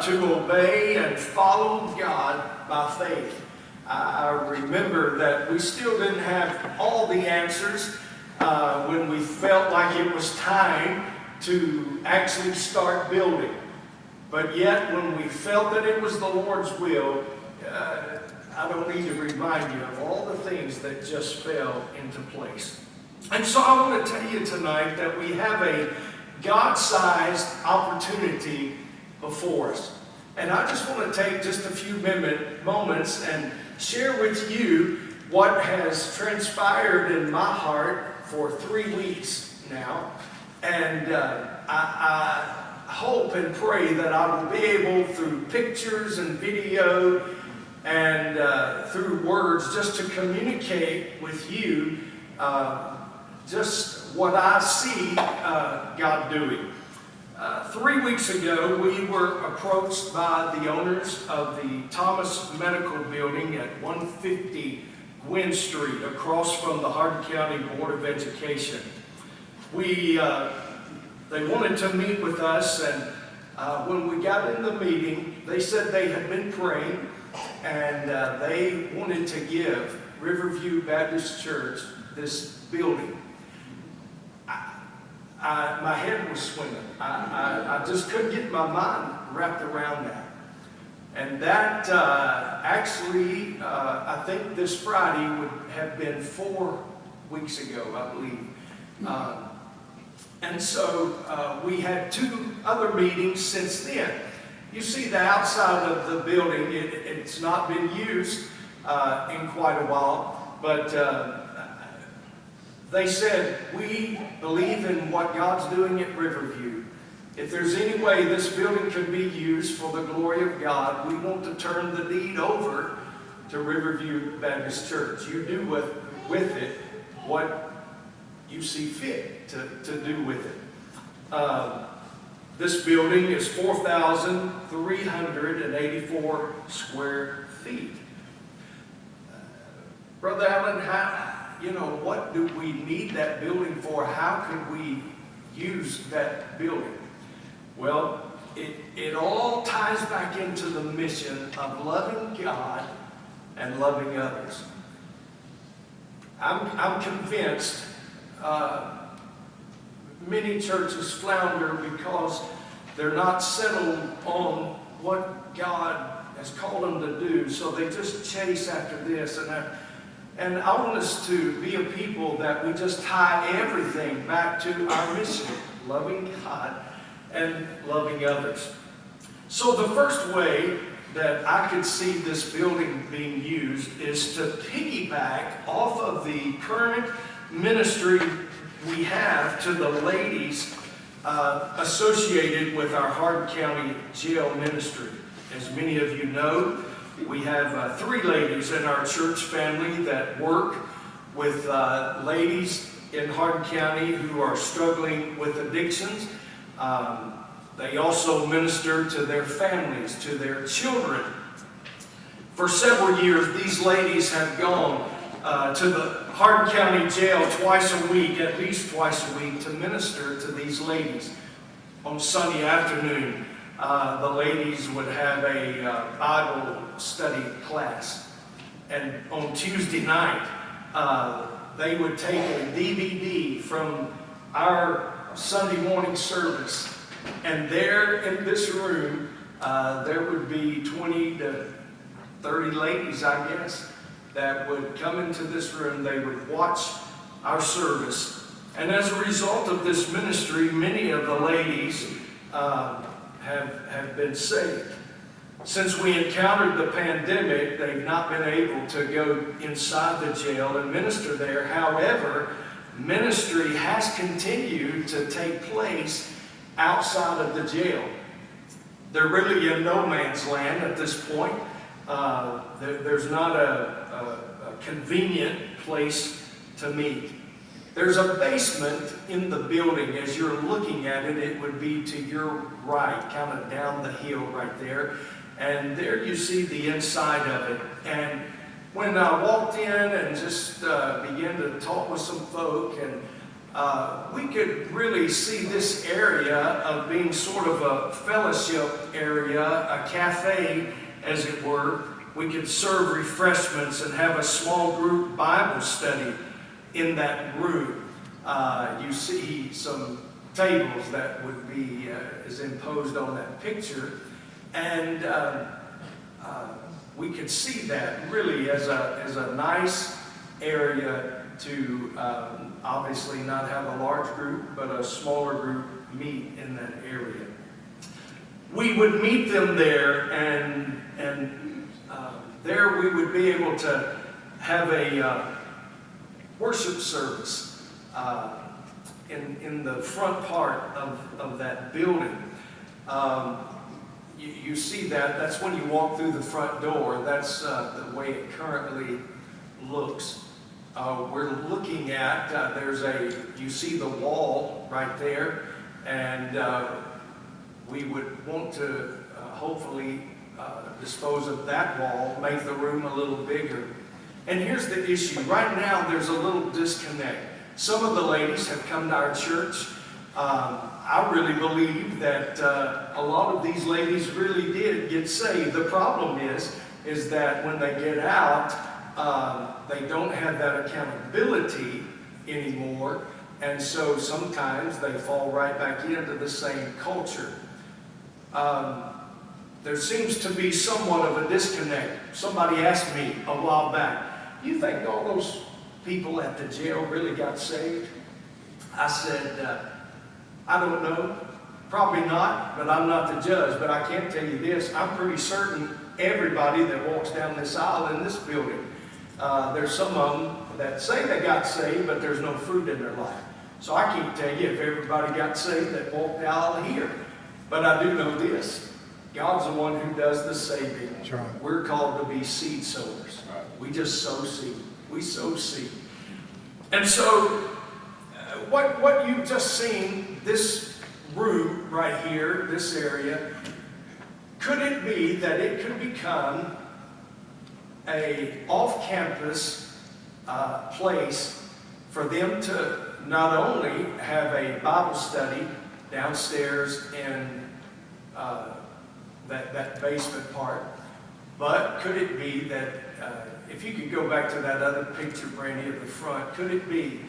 to obey and follow God by faith. I remember that we still didn't have all the answers when we felt like it was time to actually start building. But yet, when we felt that it was the Lord's will, I don't need to remind you of all the things that just fell into place. And so I want to tell you tonight that we have a God-sized opportunity before us. And I just want to take just a few moments and share with you what has transpired in my heart for 3 weeks now. And I hope and pray that I will be able, through pictures and video and through words, just to communicate with you just what I see God doing. 3 weeks ago, we were approached by the owners of the Thomas Medical Building at 150 Gwynn Street, across from the Hardin County Board of Education. They wanted to meet with us, and when we got in the meeting, they said they had been praying, and they wanted to give Riverview Baptist Church this building. My head was swimming. I just couldn't get my mind wrapped around that. And that actually, I think this Friday would have been 4 weeks ago, I believe. And so we had 2 other meetings since then. You see the outside of the building, it's not been used in quite a while, but they said, we believe in what God's doing at Riverview. If there's any way this building can be used for the glory of God, we want to turn the deed over to Riverview Baptist Church. You do with it what you see fit to do with it. This building is 4,384 square feet. Brother Allen, what do we need that building for? How could we use that building? Well, it all ties back into the mission of loving God and loving others. I'm convinced many churches flounder because they're not settled on what God has called them to do, so they just chase after this and that. And I want us to be a people that we just tie everything back to our mission, loving God and loving others. So the first way that I could see this building being used is to piggyback off of the current ministry we have to the ladies associated with our Hardin County Jail Ministry. As many of you know, we have 3 ladies in our church family that work with ladies in Hardin County who are struggling with addictions. They also minister to their families, to their children. For several years, these ladies have gone to the Hardin County Jail twice a week, at least twice a week, to minister to these ladies. On Sunday afternoon, the ladies would have a Bible study class. And on Tuesday night, they would take a DVD from our Sunday morning service. And there in this room, there would be 20 to 30 ladies, I guess, that would come into this room. They would watch our service. And as a result of this ministry, many of the ladies have been saved. Since we encountered the pandemic, they've not been able to go inside the jail and minister there. However, ministry has continued to take place outside of the jail. They're really in no man's land at this point. There's not a convenient place to meet. There's a basement in the building. As you're looking at it, it would be to your right, kind of down the hill right there. And there you see the inside of it. And when I walked in and just began to talk with some folk, and we could really see this area of being sort of a fellowship area, a cafe, as it were. We could serve refreshments and have a small group Bible study in that room. You see some tables that would be is imposed on that picture, and we could see that really as a nice area to obviously not have a large group, but a smaller group meet in that area. We would meet them there, and there we would be able to have a worship service in the front part of that building. You see that. That's when you walk through the front door. That's the way it currently looks. We're looking at, you see the wall right there, and we would want to hopefully dispose of that wall, make the room a little bigger. And here's the issue. Right now, there's a little disconnect. Some of the ladies have come to our church. I really believe that a lot of these ladies really did get saved. The problem is that when they get out, they don't have that accountability anymore, and so sometimes they fall right back into the same culture. There seems to be somewhat of a disconnect. Somebody asked me a while back, "You think all those people at the jail really got saved?" I said, I don't know. Probably not, but I'm not the judge. But I can tell you this, I'm pretty certain everybody that walks down this aisle in this building, there's some of them that say they got saved, but there's no fruit in their life. So I can't tell you if everybody got saved that walked the aisle here. But I do know this. God's the one who does the saving. That's right. We're called to be seed sowers. Right. We just sow seed. We sow seed. And so, what you've just seen, this room right here, this area, could it be that it could become a off-campus place for them to not only have a Bible study downstairs in that basement part, but could it be that, if you could go back to that other picture, Brandy, at the front, could it be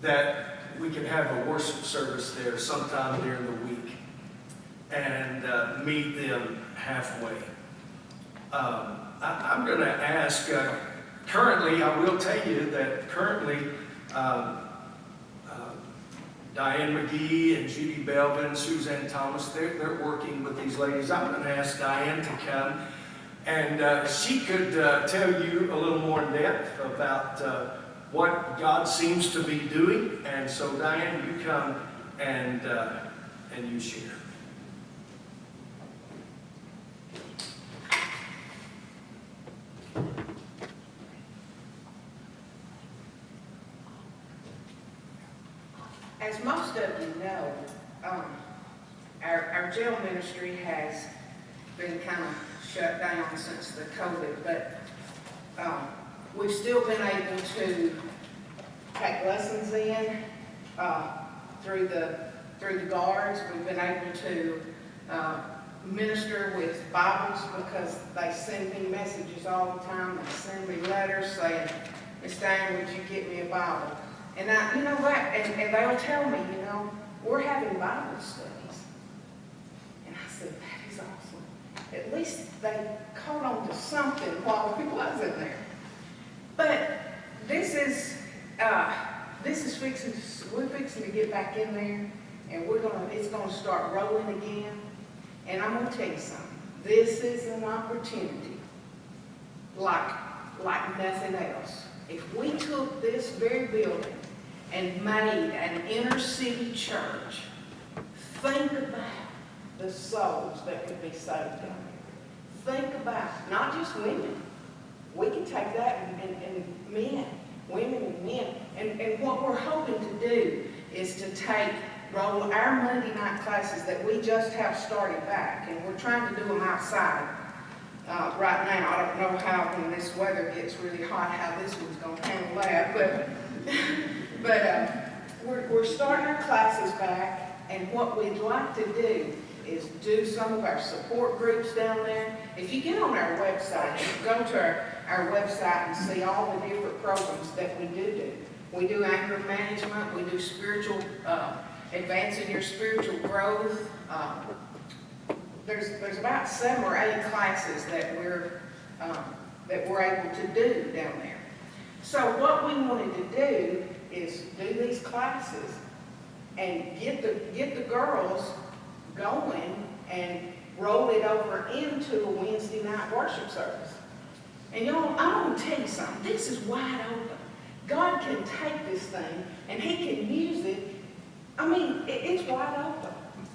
that we could have a worship service there sometime during the week and meet them halfway? I'm going to ask, currently, I will tell you that currently, Diane McGee and Judy Belvin, Suzanne Thomas, they're working with these ladies. I'm going to ask Diane to come, and she could tell you a little more in depth about what God seems to be doing. And so, Diane, you come and you share. As most of you know, our jail ministry has been kind of shut down since the COVID, but we've still been able to take lessons in through the guards. We've been able to minister with Bibles because they send me messages all the time. They send me letters saying, "Miss Diane, would you get me a Bible?" And you know what? And they'll tell me, we're having Bible studies. And I said, that is awesome. At least they caught on to something while we wasn't there. But this is we're fixing to get back in there, and it's gonna start rolling again. And I'm gonna tell you something. This is an opportunity like nothing else. If we took this very building and made an inner city church, think about the souls that could be saved down there. Think about not just women. We can take that and men, women and men. And what we're hoping to do is to roll our Monday night classes that we just have started back, and we're trying to do them outside right now. I don't know how, when this weather gets really hot, how this one's going to handle that, but we're starting our classes back, and what we'd like to do is do some of our support groups down there. If you get on our website, you go to our website and see all the different programs that we do. We do anger management, we do spiritual, advancing your spiritual growth. There's about 7 or 8 classes that we're able to do down there. So what we wanted to do is do these classes and get the girls going and roll it over into a Wednesday night worship service. And y'all, I want to tell you something. This is wide open. God can take this thing and He can use it. I mean, it's wide open.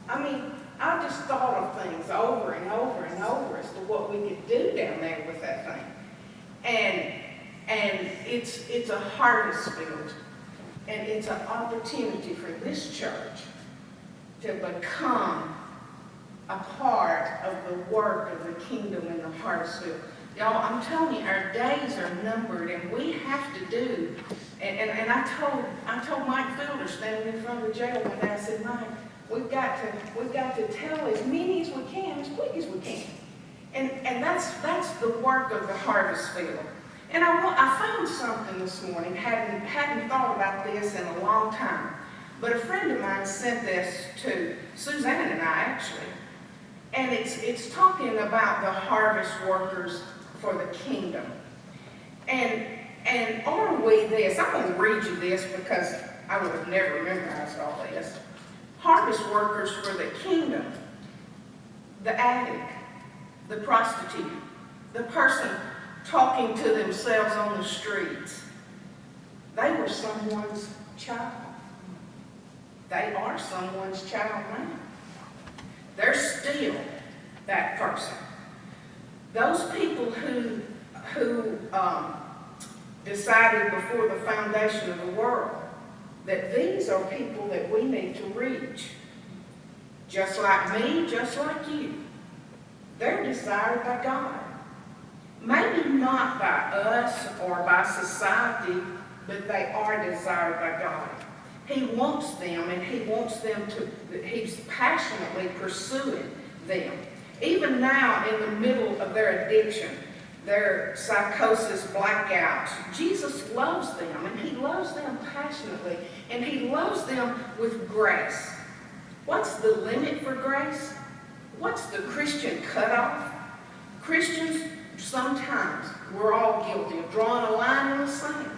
I mean, I just thought of things over and over and over as to what we could do down there with that thing. And it's a harvest field. And it's an opportunity for this church to become a part of the work of the kingdom in the harvest field. Y'all, I'm telling you, our days are numbered, and we have to do. And I told Mike Fielder standing in front of the jail one day. I said, Mike, we've got to tell as many as we can, as quick as we can. And that's the work of the harvest field. And I found something this morning. Hadn't thought about this in a long time, but a friend of mine sent this to Suzanne and I actually. And it's talking about the harvest workers for the kingdom. And are we this? I'm going to read you this because I would have never memorized all this. Harvest workers for the kingdom. The addict, the prostitute, the person talking to themselves on the streets. They were someone's child. They are someone's child now. They're still that person. Those people who decided before the foundation of the world that these are people that we need to reach. Just like me, just like you. They're desired by God. Maybe not by us or by society, but they are desired by God. He wants them, and He wants them to, He's passionately pursuing them. Even now, in the middle of their addiction, their psychosis blackouts, Jesus loves them, and He loves them passionately, and He loves them with grace. What's the limit for grace? What's the Christian cutoff? Christians, sometimes we're all guilty of drawing a line in the sand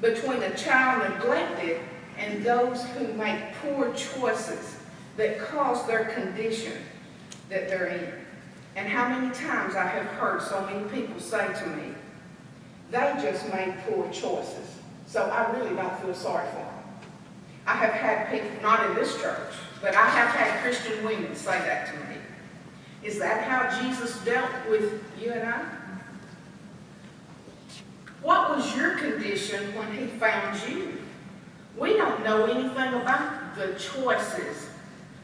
between a child neglected and those who make poor choices that cause their condition that they're in. And how many times I have heard so many people say to me, they just made poor choices, so I really don't feel sorry for them. I have had people, not in this church, but I have had Christian women say that to me. Is that how Jesus dealt with you and I? What was your condition when He found you? We don't know anything about the choices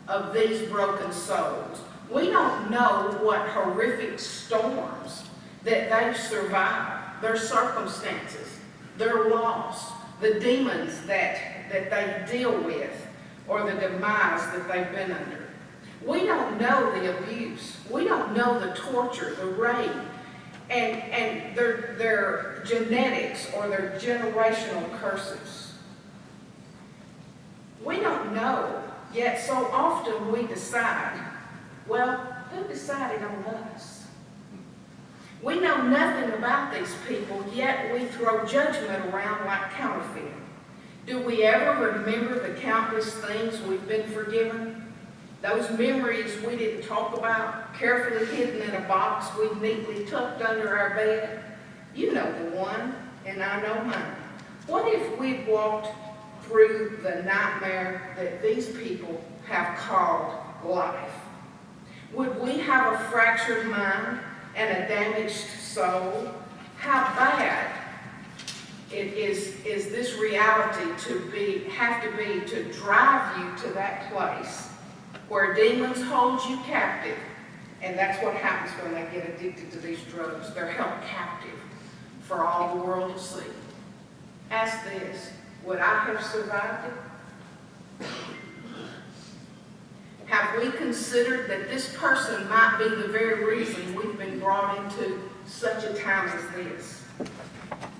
of these broken souls. We don't know what horrific storms that they've survived, their circumstances, their loss, the demons that they deal with, or the demise that they've been under. We don't know the abuse. We don't know the torture, the rape, and their genetics or their generational curses. We don't know, yet so often we decide, well, who decided on us? We know nothing about these people, yet we throw judgment around like counterfeit. Do we ever remember the countless things we've been forgiven? Those memories we didn't talk about, carefully hidden in a box we've neatly tucked under our bed? You know the one, and I know mine. What if we'd walked through the nightmare that these people have called life? Would we have a fractured mind and a damaged soul? How bad is this reality have to be to drive you to that place where demons hold you captive? And that's what happens when they get addicted to these drugs. They're held captive for all the world to see. Ask this, would I have survived it? Have we considered that this person might be the very reason we've been brought into such a time as this?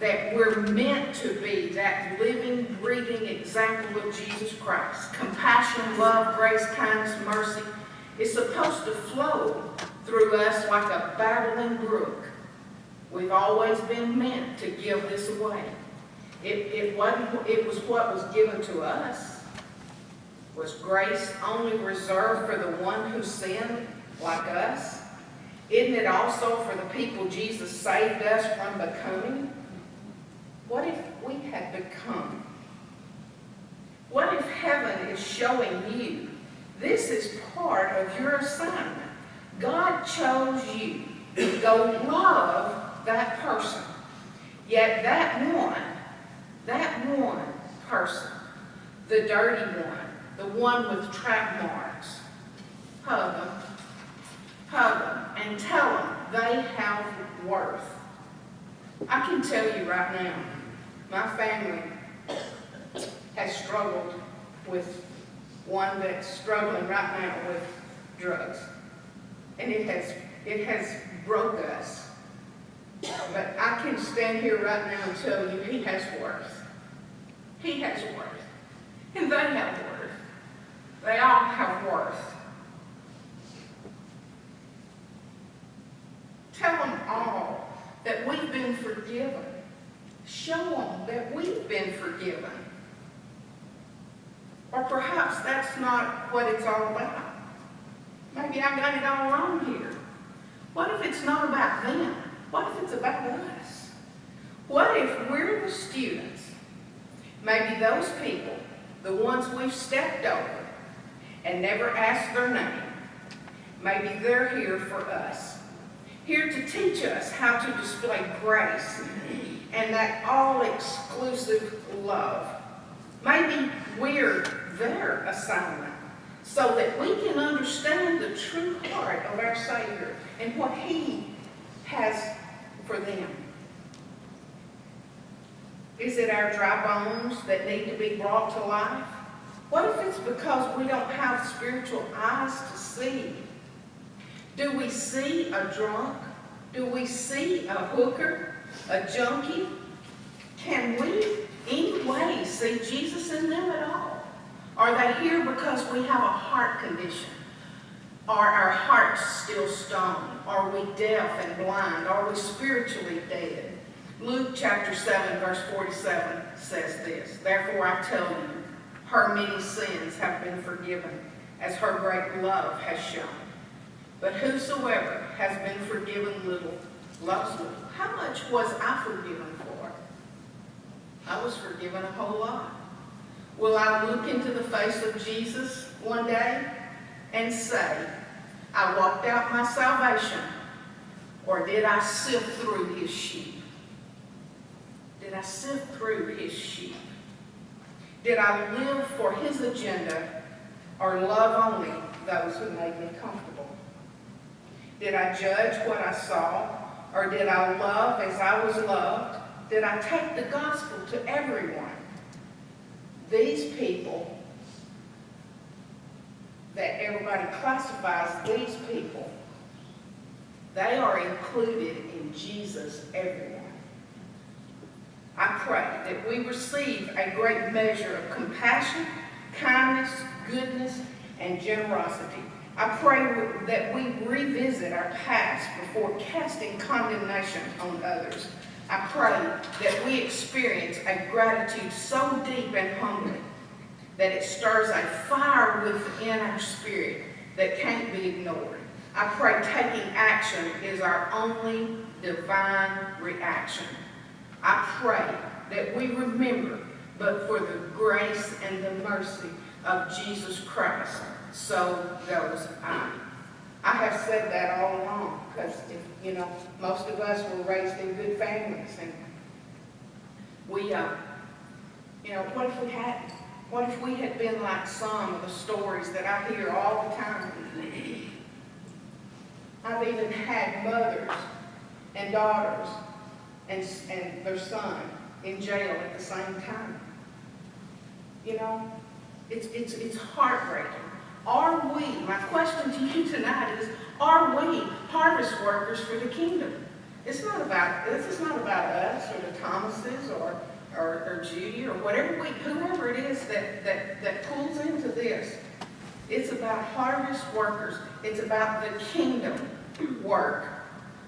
That we're meant to be that living, breathing example of Jesus Christ. Compassion, love, grace, kindness, mercy is supposed to flow through us like a babbling brook. We've always been meant to give this away. It was what was given to us. Was grace only reserved for the one who sinned like us? Isn't it also for the people Jesus saved us from becoming? What if we had become? What if heaven is showing you this is part of your assignment? God chose you to go love that person. Yet that one person, the dirty one, the one with track marks, hug them, and tell them they have worth. I can tell you right now, my family has struggled with one that's struggling right now with drugs. And it has broke us. But I can stand here right now and tell you he has worth. He has worth. And they have worth. They all have worth. Tell them all that we've been forgiven. Show them that we've been forgiven. Or perhaps that's not what it's all about. Maybe I got it all wrong here. What if it's not about them? What if it's about us? What if we're the students? Maybe those people, the ones we've stepped over and never asked their name, maybe they're here for us. Here to teach us how to display grace and that all-exclusive love. Maybe we're their assignment so that we can understand the true heart of our Savior and what He has for them. Is it our dry bones that need to be brought to life? What if it's because we don't have spiritual eyes to see? Do we see a drunk? Do we see a hooker? A junkie? Can we any way see Jesus in them at all? Are they here because we have a heart condition? Are our hearts still stone? Are we deaf and blind? Are we spiritually dead? Luke chapter 7 verse 47 says this, "Therefore I tell you, her many sins have been forgiven, as her great love has shown. But whosoever has been forgiven little, loves little." How much was I forgiven for? I was forgiven a whole lot. Will I look into the face of Jesus one day and say, I walked out my salvation, or did I sift through his sheep? Did I sift through his sheep? Did I live for his agenda, or love only those who made me comfortable? Did I judge what I saw, or did I love as I was loved? Did I take the gospel to everyone? These people that everybody classifies, these people, they are included in Jesus everywhere. I pray that we receive a great measure of compassion, kindness, goodness, and generosity. I pray that we revisit our past before casting condemnation on others. I pray that we experience a gratitude so deep and humbling that it stirs a fire within our spirit that can't be ignored. I pray taking action is our only divine reaction. I pray that we remember, but for the grace and the mercy of Jesus Christ, so goes I. I have said that all along because, most of us were raised in good families, and we, what if we hadn't? What if we had been like some of the stories that I hear all the time? I've even had mothers and daughters and their son in jail at the same time. It's heartbreaking. Are we, my question to you tonight is, are we harvest workers for the kingdom? This is not about us or the Thomases or Judy or whoever it is that pulls into this. It's about harvest workers. It's about the kingdom work.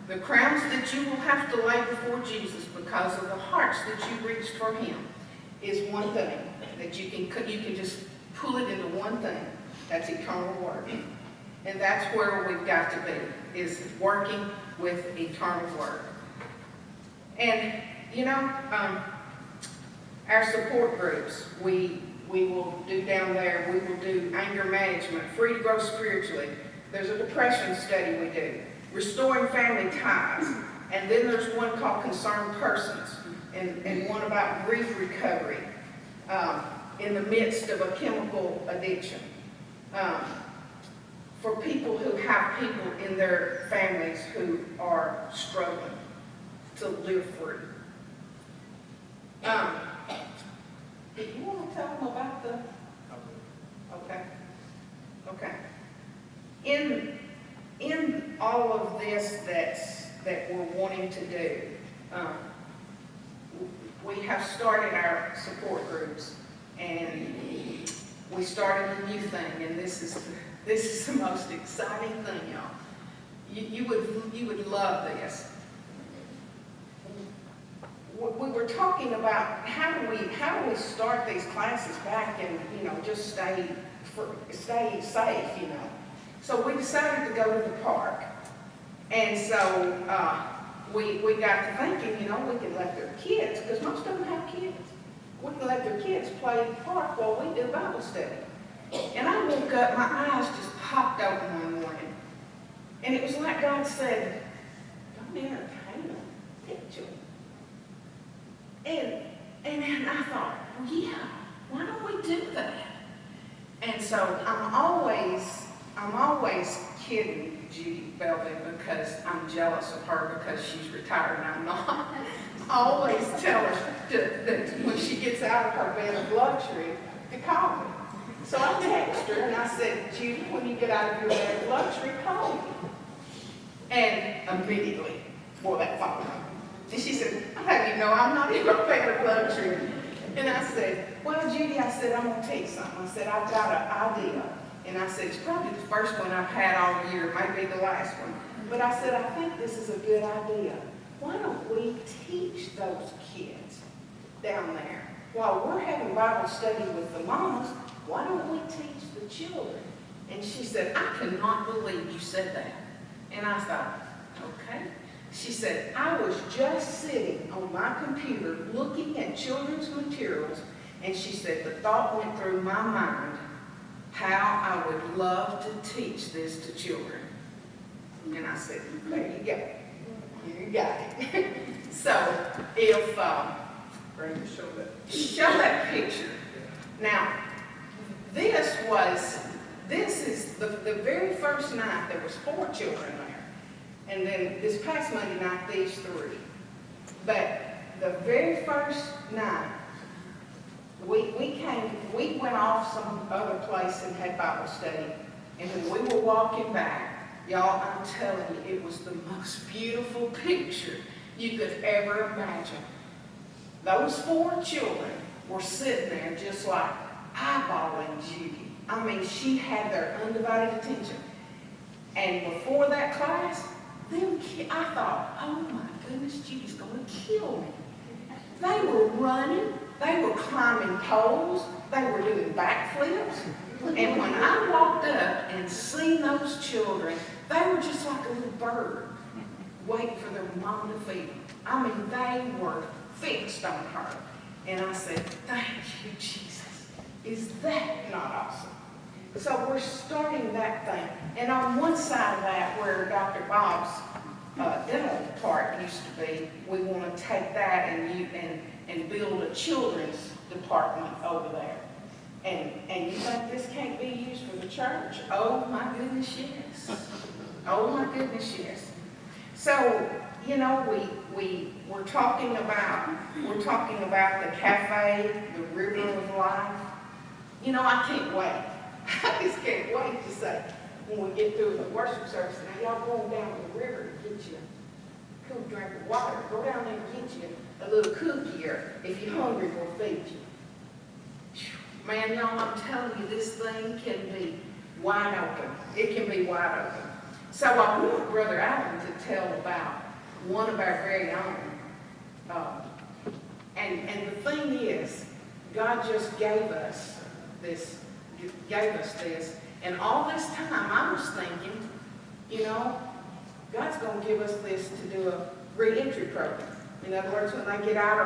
The crowns that you will have to lay before Jesus because of the hearts that you reached for him is one thing that you can just pull it into one thing. That's eternal work. And that's where we've got to be, is working with eternal work. And, our support groups, we will do down there, we will do anger management, free to grow spiritually. There's a depression study we do, restoring family ties. And then there's one called concerned persons, and one about grief recovery in the midst of a chemical addiction. For people who have people in their families who are struggling to live free. Do you want to tell them about the... Okay. In all of this that we're wanting to do, we have started our support groups, and we started a new thing, and this is the most exciting thing, y'all. You would love this. We were talking about how do we start these classes back and just stay safe, So we decided to go to the park, and so we got to thinking, we could let their kids, because most of them have kids. We can let their kids play in the park while we do Bible study. And I woke up, my eyes just popped open one morning. And it was like God said, don't entertain them, teach them. And I thought, well, yeah, why don't we do that? And so I'm always kidding Judy Belvin because I'm jealous of her because she's retired and I'm not. I always tell her that when she gets out of her bed of luxury to call me. So I text her and I said, Judy, when you get out of your bed of luxury, call me. And immediately, that phone rang. And she said, I have you know I'm not in a bed of luxury. And I said, well, Judy, I said, I'm going to tell you something. I said, I've got an idea. And I said, it's probably the first one I've had all year, maybe the last one. But I said, I think this is a good idea. Why don't we teach those kids down there? While we're having Bible study with the mamas, why don't we teach the children? And she said, I cannot believe you said that. And I thought, okay. She said, I was just sitting on my computer looking at children's materials, and she said, the thought went through my mind how I would love to teach this to children. And I said, there you go. You got it. So, if, show that picture. Now, this is the very first night, there was 4 children there. And then this past Monday night, these 3. But the very first night, we went off some other place and had Bible study. And when we were walking back, y'all, I'm telling you, it was the most beautiful picture you could ever imagine. Those 4 children were sitting there just like eyeballing Judy. I mean, she had their undivided attention. And before that class, I thought, oh my goodness, Judy's going to kill me. They were running, they were climbing poles, they were doing backflips. And when I walked up and seen those children, they were just like a little bird waiting for their mom to feed them. I mean, they were fixed on her. And I said, thank you, Jesus. Is that not awesome? So we're starting that thing. And on one side of that, where Dr. Bob's dental part used to be, we want to take that and build a children's department over there. And you think this can't be used for the church? Oh my goodness, yes. Oh my goodness, yes. So, we're talking about the cafe, the river of life. You know, I can't wait. I just can't wait to say, when we get through the worship service, now y'all going down to the river to get you a cool drink of water. Go down there and get you a little cookie, or if you're hungry, we'll feed you. Man, y'all, I'm telling you, this thing can be wide open. It can be wide open. So I want Brother Allen to tell about one of our very own. And the thing is, God just gave us this, and all this time I was thinking, you know, God's going to give us this to do a re-entry program. In other words, when they get out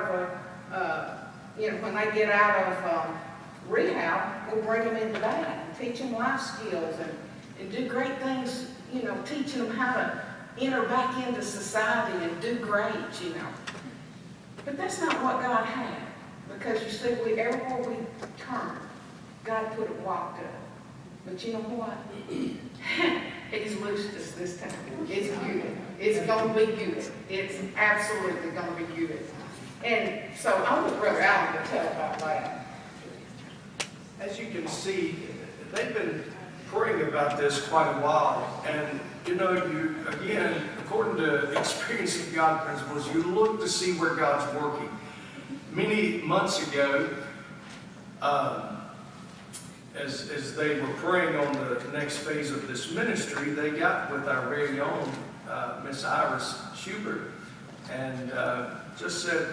of rehab, we'll bring them into that and teach them life skills and do great things, you know, teaching them how to enter back into society and do great, you know. But that's not what God had, because you see, everywhere we turn, God put it locked up. But you know what? He's loosed us this time. It's good. It's going to be good. It's absolutely going to be good. And so I want Brother Allen to tell about that. As you can see, they've been praying about this quite a while. And, you know, you, again, according to experiencing God principles, you look to see where God's working. Many months ago, as they were praying on the next phase of this ministry, they got with our very own Miss Iris Schubert and just said,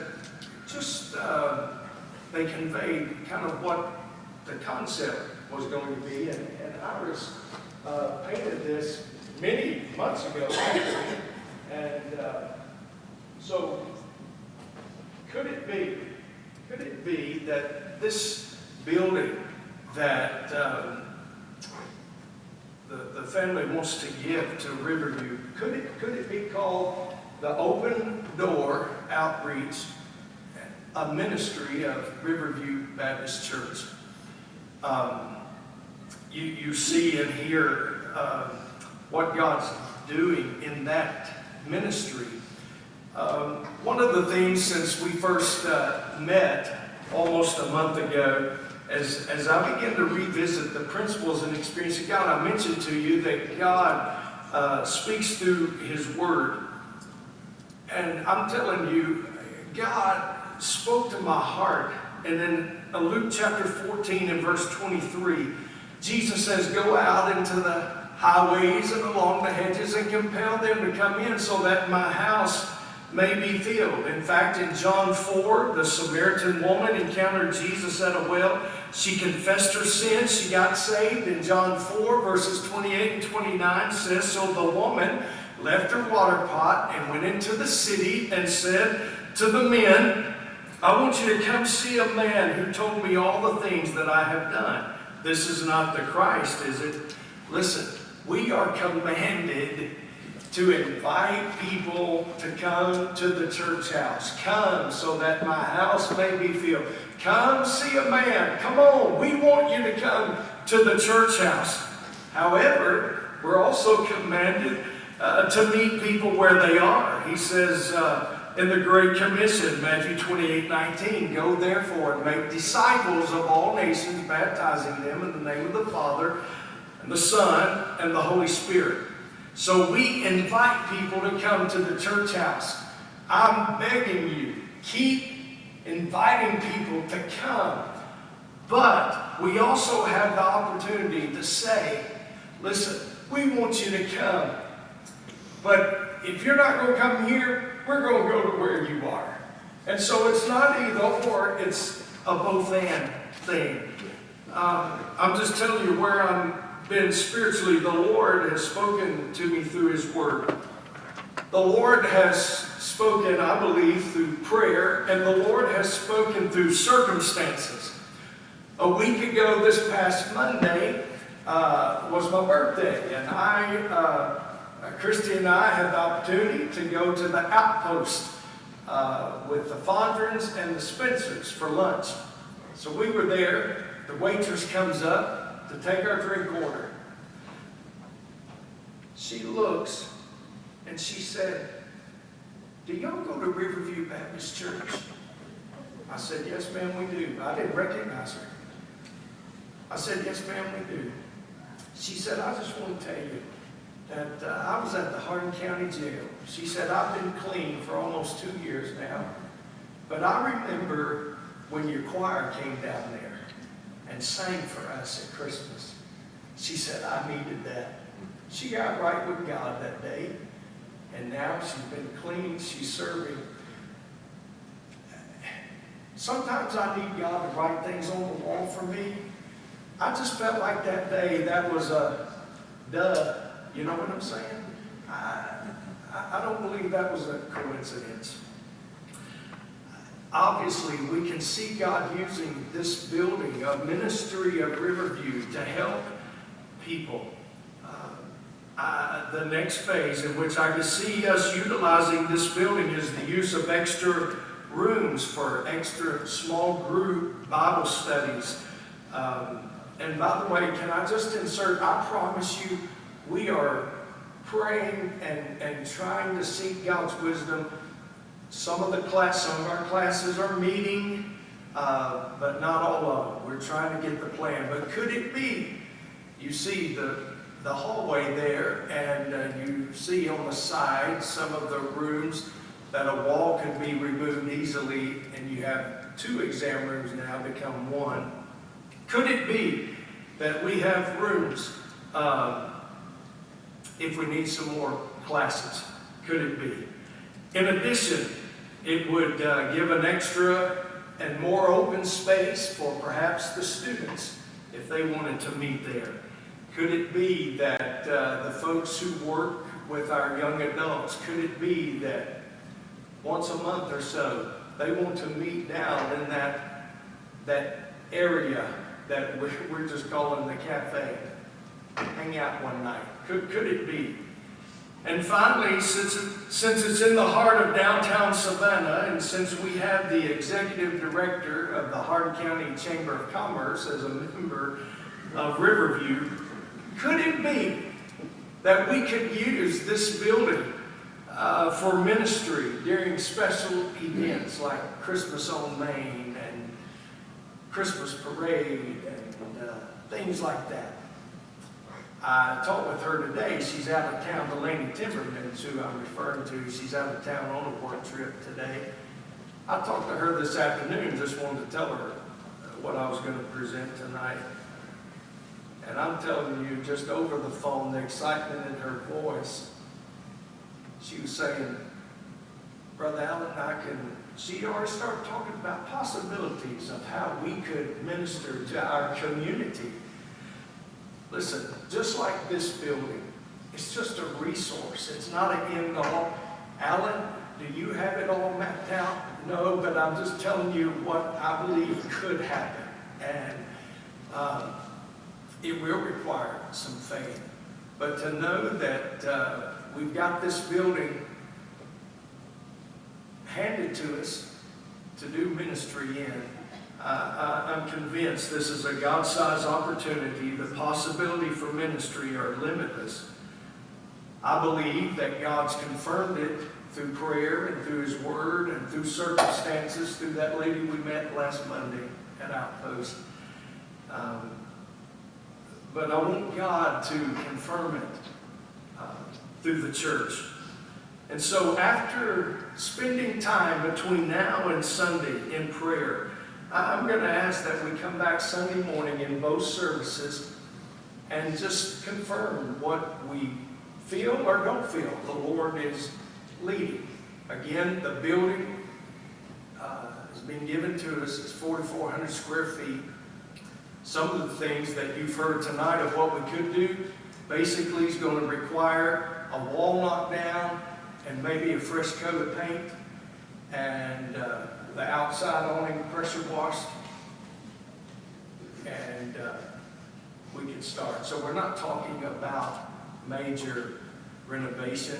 they conveyed kind of what the concept was going to be. And Iris painted this many months ago, actually. And so could it be that this building that the family wants to give to Riverview, could it be called the Open Door Outreach, a ministry of Riverview Baptist Church? You see and hear what God's doing in that ministry. One of the things since we first met almost a month ago, as I begin to revisit the principles and experience of God, I mentioned to you that God speaks through His Word. And I'm telling you, God spoke to my heart. And in Luke chapter 14 and verse 23, Jesus says, "Go out into the highways and along the hedges and compel them to come in so that my house may be filled." In fact, in John 4, the Samaritan woman encountered Jesus at a well. She confessed her sins. She got saved. In John 4, verses 28 and 29 says, "So the woman left her water pot and went into the city and said to the men, 'I want you to come see a man who told me all the things that I have done.'" This is not the Christ, is it? Listen, we are commanded to invite people to come to the church house. Come so that my house may be filled. Come see a man. Come on, we want you to come to the church house. However, we're also commanded to meet people where they are. He says in the Great Commission, Matthew 28:19, "Go therefore and make disciples of all nations, baptizing them in the name of the Father and the Son and the Holy Spirit." So we invite people to come to the church house. I'm begging you, keep inviting people to come. But we also have the opportunity to say, listen, we want you to come. But if you're not going to come here, we're going to go to where you are. And so it's not either or, it's a both and thing. I'm just telling you where I'm been spiritually. The Lord has spoken to me through His Word. The Lord has spoken, I believe, through prayer, and the Lord has spoken through circumstances. A week ago, this past Monday, was my birthday, and Christy and I had the opportunity to go to the Outpost with the Fondrens and the Spencers for lunch. So we were there. The waitress comes up to take our drink order. She looks and she said, "Do y'all go to Riverview Baptist Church?" I said, "Yes, ma'am, we do." I didn't recognize her. I said, yes, ma'am, we do. She said, I just want to tell you that I was at the Hardin County Jail. She said, I've been clean for almost 2 years now. But I remember when your choir came down there and sang for us at Christmas. She said, I needed that. She got right with God that day. And now she's been clean. She's serving. Sometimes I need God to write things on the wall for me. I just felt like that day that was a duh. You know what I'm saying? I don't believe that was a coincidence. Obviously, we can see God using this building, a ministry of Riverview, to help people. The next phase in which I can see us utilizing this building is the use of extra rooms for extra small group Bible studies. And by the way, can I just insert, I promise you, we are praying and trying to seek God's wisdom. Some of our classes are meeting, but not all of them. We're trying to get the plan. But could it be, you see the hallway there, and you see on the side some of the rooms that a wall could be removed easily, and you have 2 exam rooms now become 1. Could it be that we have rooms if we need some more classes? Could it be? In addition, it would give an extra and more open space for perhaps the students if they wanted to meet there. Could it be that the folks who work with our young adults, could it be that once a month or so they want to meet down in that area that we're just calling the cafe, hang out one night? Could it be? And finally, since it's in the heart of downtown Savannah, and since we have the executive director of the Hardin County Chamber of Commerce as a member of Riverview, could it be that we could use this building for ministry during special events like Christmas on Main and Christmas Parade and things like that? I talked with her today. She's out of town. Delaney Timmerman, who I'm referring to, she's out of town on a work trip today. I talked to her this afternoon, just wanted to tell her what I was going to present tonight. And I'm telling you, just over the phone, the excitement in her voice, she was saying, Brother Allen, she already started talking about possibilities of how we could minister to our community. Listen, just like this building, it's just a resource. It's not an end all. Alan, do you have it all mapped out? No, but I'm just telling you what I believe could happen. And it will require some faith. But to know that we've got this building handed to us to do ministry in, I'm convinced this is a God-sized opportunity. The possibility for ministry are limitless. I believe that God's confirmed it through prayer and through His Word and through circumstances, through that lady we met last Monday at Outpost. But I want God to confirm it through the church. And so after spending time between now and Sunday in prayer, I'm going to ask that we come back Sunday morning in both services and just confirm what we feel or don't feel the Lord is leading. Again, the building has been given to us. It's 4,400 square feet. Some of the things that you've heard tonight of what we could do basically is going to require a wall knockdown and maybe a fresh coat of paint and the outside awning pressure washed, and we can start. So we're not talking about major renovation.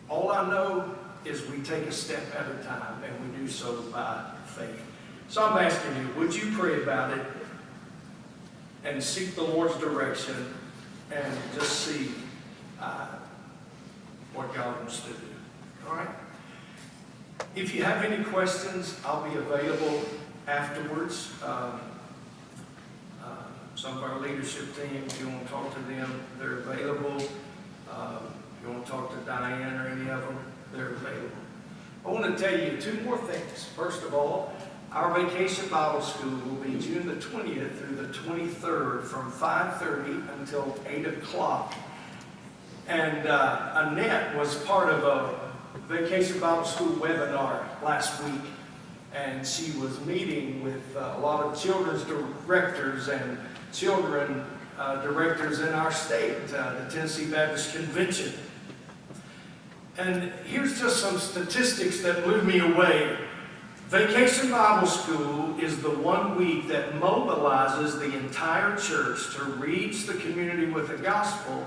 All I know is we take a step at a time, and we do so by faith. So I'm asking you, would you pray about it and seek the Lord's direction and just see what God wants to do? All right? If you have any questions, I'll be available afterwards. Some of our leadership team, if you want to talk to them, they're available. If you want to talk to Diane or any of them, they're available. I want to tell you two more things. First of all, our Vacation Bible School will be June the 20th through the 23rd from 5:30 until 8 o'clock. And Annette was part of a Vacation Bible School webinar last week. And she was meeting with a lot of children's directors and children directors in our state, the Tennessee Baptist Convention. And here's just some statistics that blew me away. Vacation Bible School is the 1 week that mobilizes the entire church to reach the community with the gospel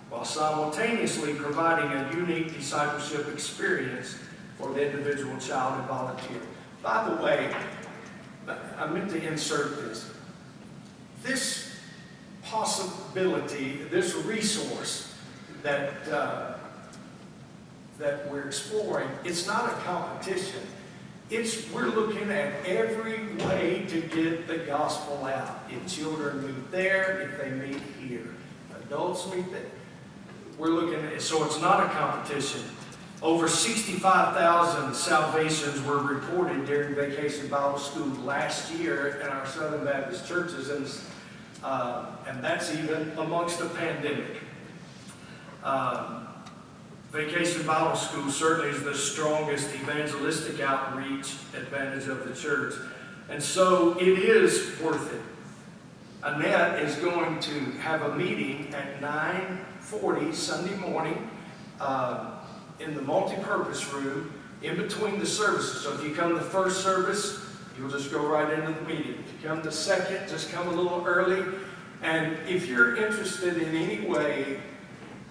while simultaneously providing a unique discipleship experience for the individual child and volunteer. By the way, I meant to insert this. This possibility, this resource that we're exploring, it's not a competition. We're looking at every way to get the gospel out. If children meet there, if they meet here, adults meet there. We're looking at it, so it's not a competition. Over 65,000 salvations were reported during Vacation Bible School last year in our Southern Baptist churches, and that's even amongst the pandemic. Vacation Bible School certainly is the strongest evangelistic outreach advantage of the church, and so it is worth it. Annette is going to have a meeting at 9:40 Sunday morning in the multi-purpose room in between the services. So if you come the first service, you'll just go right into the meeting. If you come the second, just come a little early. And if you're interested in any way,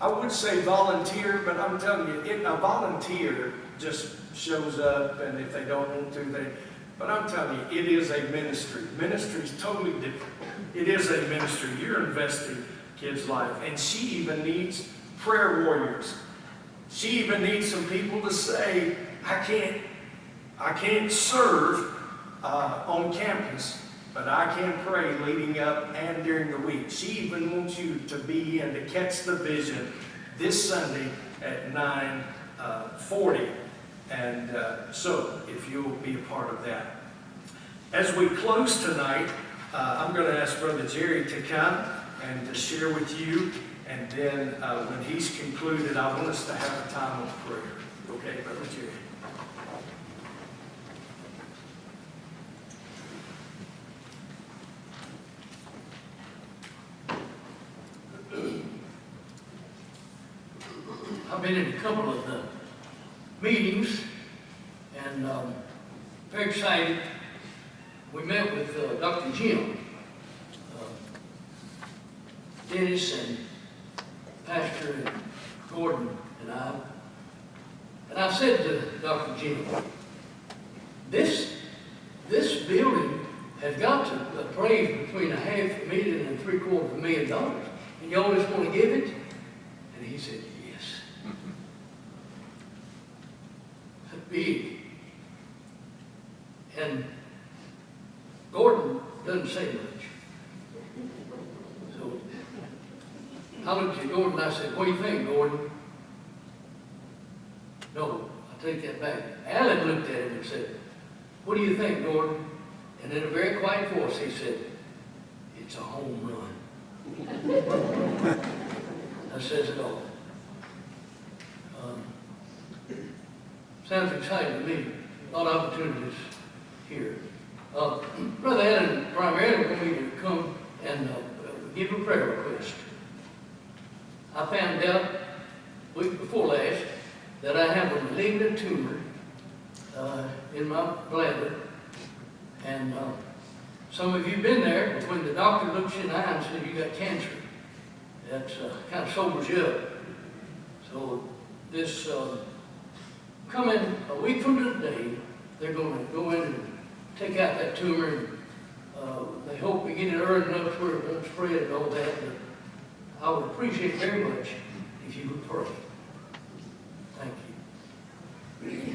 I would say volunteer, but I'm telling you, a volunteer just shows up, and if they don't want to, but I'm telling you, it is a ministry. Ministry is totally different. It is a ministry. You're investing in kids' life. And she even needs prayer warriors. She even needs some people to say, I can't serve on campus, but I can pray leading up and during the week. She even wants you to be in to catch the vision this Sunday at 9:40. And so, if you'll be a part of that. As we close tonight, I'm going to ask Brother Jerry to come and to share with you. And then when he's concluded, I want us to have a time of prayer. Okay, Brother Jerry? I've been in a couple of the meetings, and very excited. We met with Dr. Jim, Dennis, and Pastor Gordon and I. And I said to Dr. Jim, this building has got to appraise between $500,000 and $750,000, and y'all just want to give it? And he said, yes. Big. And Gordon doesn't say much. So I looked at Gordon and I said, what do you think, Gordon? No, I take that back. Alan looked at him and said, what do you think, Gordon? And in a very quiet voice, he said, it's a home run. That says it all. Sounds exciting to me. A lot of opportunities here. Brother Allen primarily wanted me to come and give a prayer request. I found out week before last that I have a malignant tumor in my bladder, and some of you have been there, but when the doctor looks you in the eye and says you got cancer, that kind of sobers you up. So this coming a week from today, they're going to go in and take out that tumor, and they hope we get it early enough where it won't spread and all that. But I would appreciate very much if you would pray. Thank you.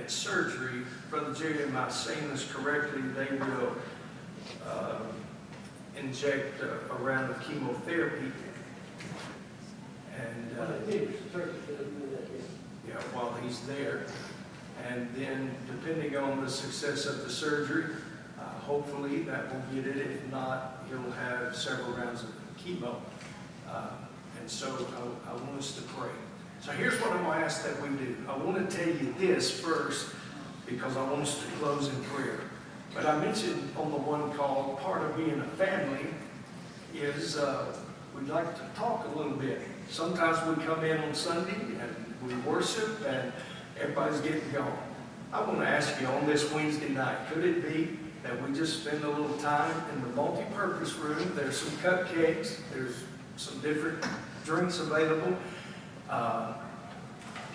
at surgery, Brother Jerry, am I saying this correctly? They will inject a round of chemotherapy. And yeah, while he's there. And then, depending on the success of the surgery, hopefully that will get it. If not, he'll have several rounds of chemo. And so I want us to pray. So here's what I'm going to ask that we do. I want to tell you this first because I want us to close in prayer. But I mentioned on the one call, part of being a family is we'd like to talk a little bit. Sometimes we come in on Sunday and we worship and everybody's getting gone. I want to ask you on this Wednesday night, could it be that we just spend a little time in the multi-purpose room? There's some cupcakes, there's some different drinks available.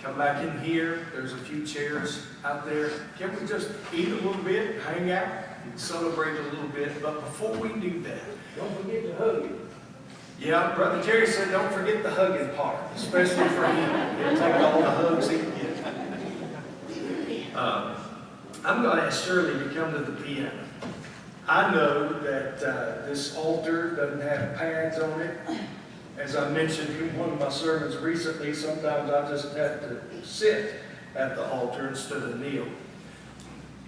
Come back in here, there's a few chairs out there. Can we just eat a little bit, hang out, and celebrate a little bit? But before we do that, Don't forget to hug you. yeah, Brother Jerry said don't forget the hugging part, especially for him. He'll take all the hugs he can get. I'm going to ask Shirley to come to the piano. I know that this altar doesn't have pads on it. As I mentioned in one of my sermons recently, sometimes I just have to sit at the altar instead of kneel.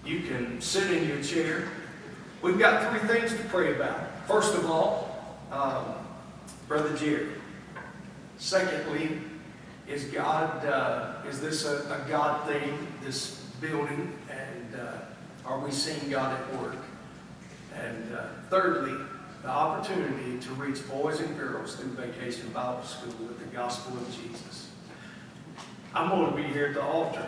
You can sit in your chair. We've got 3 things to pray about. First of all, Brother Jerry. Secondly, is this a God thing, this building, and are we seeing God at work? And thirdly, the opportunity to reach boys and girls through Vacation Bible School with the gospel of Jesus. I'm going to be here at the altar.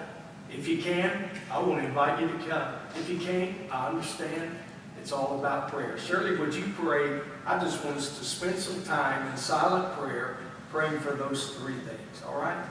If you can, I want to invite you to come. If you can't, I understand. It's all about prayer. Shirley, would you pray? I just want us to spend some time in silent prayer praying for those 3 things, all right?